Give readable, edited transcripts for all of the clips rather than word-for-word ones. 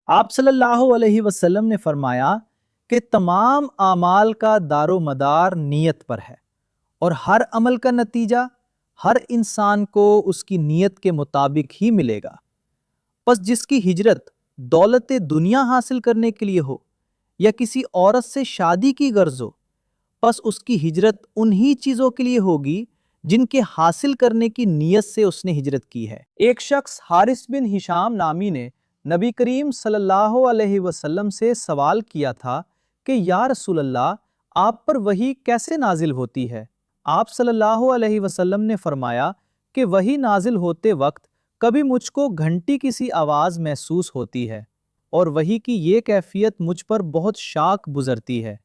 आप सल्लल्लाहु अलैहि वसल्लम ने फरमाया कि तमाम आमाल का दारो मदार नीयत पर है और हर अमल का नतीजा हर इंसान को उसकी नीयत के मुताबिक ही मिलेगा। बस जिसकी हिजरत दौलत दुनिया हासिल करने के लिए हो या किसी औरत से शादी की गर्ज हो, बस उसकी हिजरत उन्हीं चीजों के लिए होगी जिनके हासिल करने की नीयत से उसने हिजरत की है। एक शख्स हारिस बिन हिशाम नामी ने नबी करीम सल्लल्लाहु अलैहि वसल्लम से सवाल किया था कि या रसूल अल्लाह, आप पर वही कैसे नाजिल होती है? आप सल्लल्लाहु अलैहि वसल्लम ने फरमाया कि वही नाजिल होते वक्त कभी मुझको घंटी की सी आवाज़ महसूस होती है और वही की ये कैफियत मुझ पर बहुत शाक गुजरती है।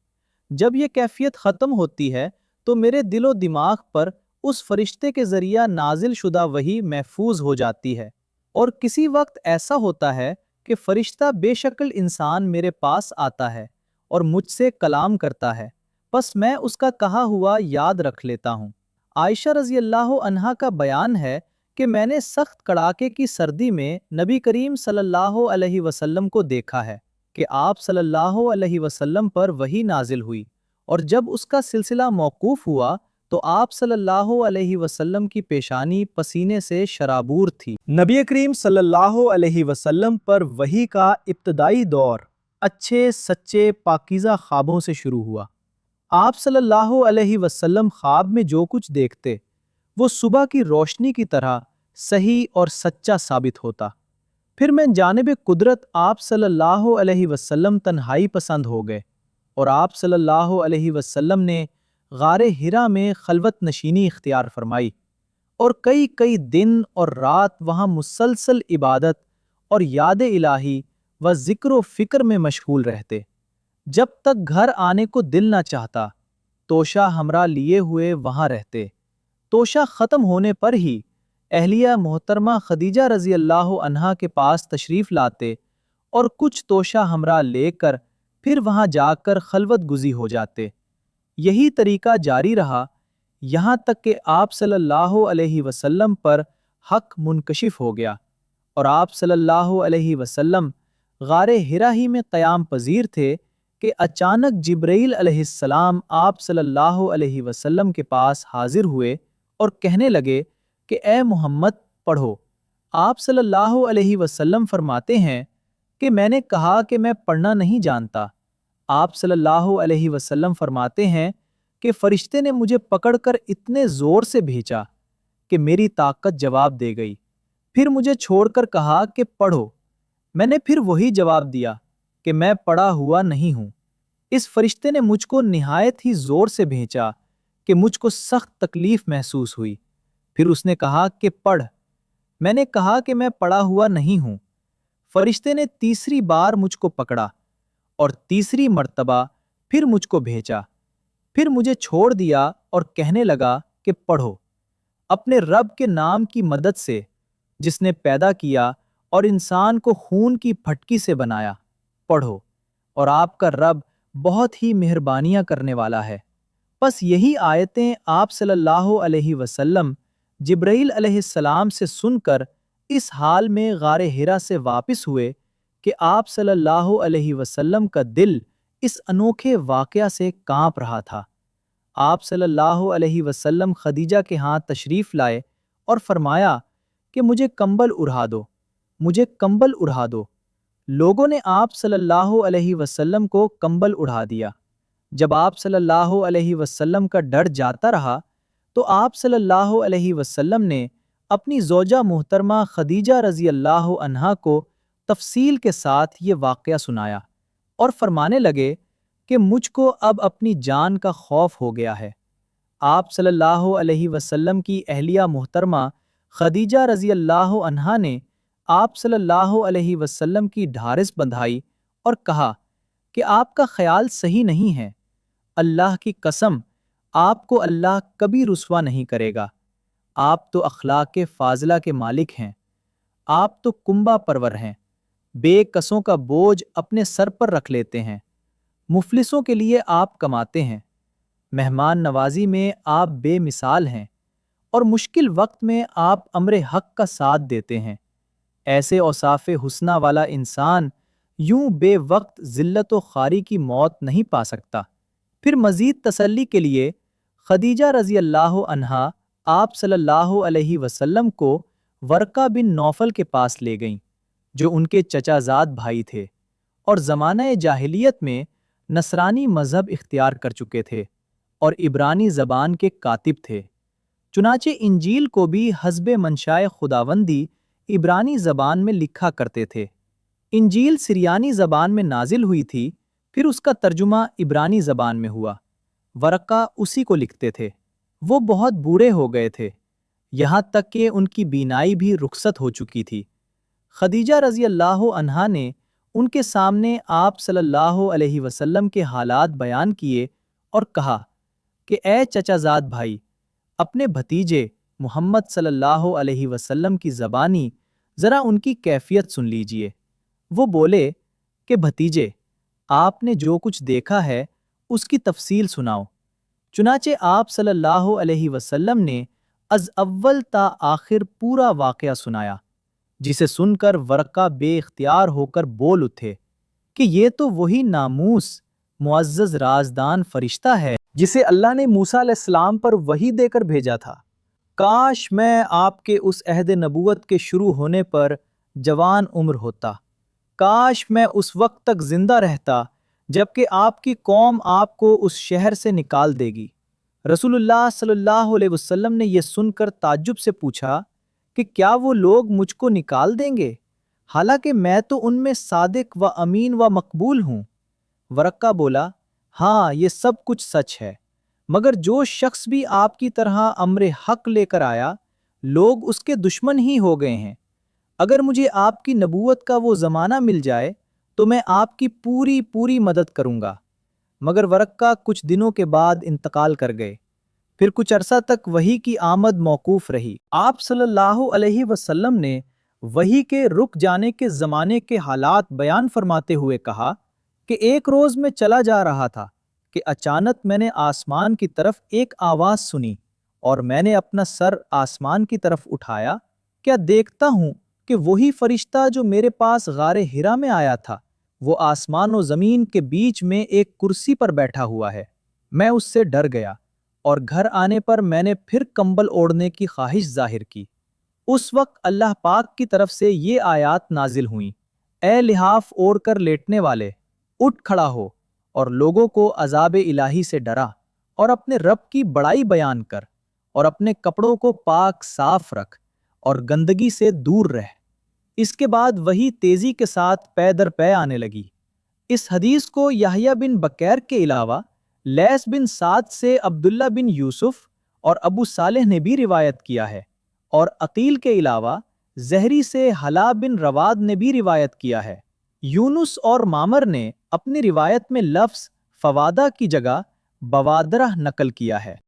जब ये कैफियत ख़त्म होती है तो मेरे दिलो दिमाग पर उस फरिश्ते के ज़रिया नाजिल शुदा वही महफूज हो जाती है। और किसी वक्त ऐसा होता है कि फरिश्ता बेशक्ल इंसान मेरे पास आता है और मुझसे कलाम करता है, बस मैं उसका कहा हुआ याद रख लेता हूँ। आयशा रज़ी अल्लाह अन्हा का बयान है कि मैंने सख्त कड़ाके की सर्दी में नबी करीम सल्लल्लाहु अलैहि वसल्लम को देखा है कि आप सल्लल्लाहु अलैहि वसल्लम पर वही नाजिल हुई और जब उसका सिलसिला मौकूफ हुआ तो आप सल्लल्लाहु अलैहि वसल्लम की पेशानी पसीने से शराबूर थी। नबी करीम सल्लल्लाहु अलैहि वसल्लम पर वही का इब्तदाई दौर अच्छे सच्चे पाकीज़ा ख्वाबों से शुरू हुआ। आप सल्लल्लाहु अलैहि वसल्लम ख्वाब में जो कुछ देखते वो सुबह की रोशनी की तरह सही और सच्चा साबित होता। फिर मैं जानिब कुदरत आप सल्लल्लाहु अलैहि वसल्लम तन्हाई पसंद हो गए और आप सल्लल्लाहु अलैहि वसल्लम ने गारे हिरा में खलवत नशीनी इख्तियार फरमाई और कई कई दिन और रात वहाँ मुसलसल इबादत और याद इलाही व जिक्र फिक्र में मशगूल रहते। जब तक घर आने को दिल न चाहता तोशा हमरा लिए हुए वहाँ रहते। तोशा ख़त्म होने पर ही अहलिया मोहतरमा खदीजा रज़ी अल्लाह अन्हा के पास तशरीफ़ लाते और कुछ तोशा हमरा लेकर फिर वहाँ जाकर खलवत गुज़ी हो जाते। यही तरीका जारी रहा यहाँ तक कि आप सल्लल्लाहु अलैहि वसल्लम पर हक मुनकशिफ हो गया और आप सल्लल्लाहु अलैहि वसल्लम गारे हिरा ही में क़याम पजीर थे कि अचानक जिब्राईल अलैहिस्सलाम आप सल्लल्लाहु अलैहि वसल्लम के पास हाजिर हुए और कहने लगे कि ए मोहम्मद पढ़ो। आप सल्लल्लाहु अलैहि वसल्लम फरमाते हैं कि मैंने कहा कि मैं पढ़ना नहीं जानता। आप सल्लल्लाहु अलैहि वसल्लम फरमाते हैं कि फरिश्ते ने मुझे पकड़कर इतने जोर से भेजा कि मेरी ताकत जवाब दे गई। फिर मुझे छोड़कर कहा कि पढ़ो। मैंने फिर वही जवाब दिया कि मैं पढ़ा हुआ नहीं हूं। इस फरिश्ते ने मुझको निहायत ही जोर से भेजा कि मुझको सख्त तकलीफ महसूस हुई। फिर उसने कहा कि पढ़। मैंने कहा कि मैं पढ़ा हुआ नहीं हूं। फरिश्ते ने तीसरी बार मुझको पकड़ा और तीसरी मर्तबा फिर मुझको भेजा। फिर मुझे छोड़ दिया और कहने लगा कि पढ़ो। अपने रब के नाम की मदद से जिसने पैदा किया और इंसान को खून की फटकी से बनाया, पढ़ो और आपका रब बहुत ही मेहरबानियां करने वाला है। बस यही आयतें आप सल्लल्लाहु अलैहि वसल्लम जिब्राईल अलैहिस्सलाम से सुनकर इस हाल में गारे हिरा से वापस हुए कि आप सल्लल्लाहु अलैहि वसल्लम का दिल इस अनोखे वाकया से कांप रहा था। आप सल्लल्लाहु अलैहि वसल्लम खदीजा के हाथ तशरीफ़ लाए और फरमाया कि मुझे कंबल उढ़ा दो, मुझे कंबल उढ़ा दो। लोगों ने आप सल्लल्लाहु अलैहि वसल्लम को कंबल उढ़ा दिया। जब आप सल्लल्लाहु अलैहि वसल्लम का डर जाता रहा तो आप सल्लल्लाहु अलैहि वसल्लम ने अपनी ज़ौजा मुहतरमा खदीजा रज़ी अल्लाह अन्हा को तफसील के साथ ये वाक़या सुनाया और फरमाने लगे कि मुझको अब अपनी जान का खौफ हो गया है। आप सल्लल्लाहु अलैहि वसल्लम की अहलिया मुहतरमा खदीजा रज़ी अल्लाह अन्हा ने आप सल्लल्लाहु अलैहि वसल्लम की ढारिस बंधाई और कहा कि आपका ख्याल सही नहीं है। अल्लाह की कसम, आपको अल्लाह कभी रुस्वा नहीं करेगा। आप तो अखलाक फाजिला के मालिक हैं। आप तो कुंबा परवर हैं। बेकसों का बोझ अपने सर पर रख लेते हैं। मुफलिसों के लिए आप कमाते हैं। मेहमान नवाजी में आप बेमिसाल हैं और मुश्किल वक्त में आप अम्रे हक का साथ देते हैं। ऐसे औसाफ़े हुस्ना वाला इंसान یوں بے وقت ذلت و خواری کی موت نہیں پا سکتا۔ پھر مزید تسلی کے لیے خدیجہ رضی اللہ عنہا آپ صلی اللہ علیہ وسلم کو ورقہ بن نوفل کے پاس لے گئیں، جو ان کے چچا زاد بھائی تھے اور زمانہ جاہلیت میں نصرانی مذہب اختیار کر چکے تھے اور عبرانی زبان کے کاتب تھے۔ چنانچہ انجیل کو بھی حسب منشائے خداوندی عبرانی زبان میں لکھا کرتے تھے۔ انجیل سریانی زبان میں نازل ہوئی تھی، پھر اس کا ترجمہ عبرانی زبان میں ہوا۔ ورقہ اسی کو لکھتے تھے۔ وہ بہت بوڑھے ہو گئے تھے، یہاں تک کہ ان کی بینائی بھی رخصت ہو چکی تھی۔ خدیجہ رضی اللہ عنہا نے ان کے سامنے آپ صلی اللہ علیہ وسلم کے حالات بیان کیے اور کہا کہ اے چچا زاد بھائی، اپنے بھتیجے محمد صلی اللہ علیہ وسلم کی زبانی ذرا ان کی کیفیت سن لیجئے۔ وہ بولے کہ بھتیجے، آپ نے جو کچھ دیکھا ہے اس کی تفصیل سناؤ۔ چنانچہ آپ صلی اللہ علیہ وسلم نے از اول تا آخر پورا واقعہ سنایا، جسے سن کر ورقہ بے اختیار ہو کر بول اٹھے کہ یہ تو وہی ناموس معزز رازدان فرشتہ ہے جسے اللہ نے موسیٰ علیہ السلام پر وحی دے کر بھیجا تھا۔ کاش میں آپ کے اس عہد نبوت کے شروع ہونے پر جوان عمر ہوتا، کاش میں اس وقت تک زندہ رہتا جبکہ آپ کی قوم آپ کو اس شہر سے نکال دے گی۔ رسول اللہ صلی اللہ علیہ وسلم نے یہ سن کر تعجب سے پوچھا کہ کیا وہ لوگ مجھ کو نکال دیں گے، حالانکہ میں تو ان میں صادق و امین و مقبول ہوں؟ ورقہ بولا، ہاں یہ سب کچھ سچ ہے، مگر جو شخص بھی آپ کی طرح امر حق لے کر آیا، لوگ اس کے دشمن ہی ہو گئے ہیں۔ اگر مجھے آپ کی نبوت کا وہ زمانہ مل جائے تو میں آپ کی پوری مدد کروں گا۔ مگر ورقہ کچھ دنوں کے بعد انتقال کر گئے۔ پھر کچھ عرصہ تک وحی کی آمد موقوف رہی۔ آپ صلی اللہ علیہ وسلم نے وحی کے رک جانے کے زمانے کے حالات بیان فرماتے ہوئے کہا کہ ایک روز میں چلا جا رہا تھا کہ اچانک میں نے آسمان کی طرف ایک آواز سنی، اور میں نے اپنا سر آسمان کی طرف اٹھایا، کیا دیکھتا ہوں کہ وہی فرشتہ جو میرے پاس غار حرا میں آیا تھا، وہ آسمان و زمین کے بیچ میں ایک کرسی پر بیٹھا ہوا ہے۔ میں اس سے ڈر گیا، اور گھر آنے پر میں نے پھر کمبل اوڑھنے کی خواہش ظاہر کی۔ اس وقت اللہ پاک کی طرف سے یہ آیات نازل ہوئیں، اے لحاف اوڑھ کر لیٹنے والے، اٹھ کھڑا ہو اور لوگوں کو عذاب الہی سے ڈرا، اور اپنے رب کی بڑائی بیان کر، اور اپنے کپڑوں کو پاک صاف رکھ، اور گندگی سے دور رہ۔ اس کے بعد وہی تیزی کے ساتھ پے در پے آنے لگی۔ اس حدیث کو یحییٰ بن بکیر کے علاوہ لیث بن سعد سے عبداللہ بن یوسف اور ابو صالح نے بھی روایت کیا ہے، اور عقیل کے علاوہ زہری سے حلا بن رواد نے بھی روایت کیا ہے۔ یونس اور معمر نے اپنی روایت میں لفظ فوادہ کی جگہ بوادرہ نقل کیا ہے۔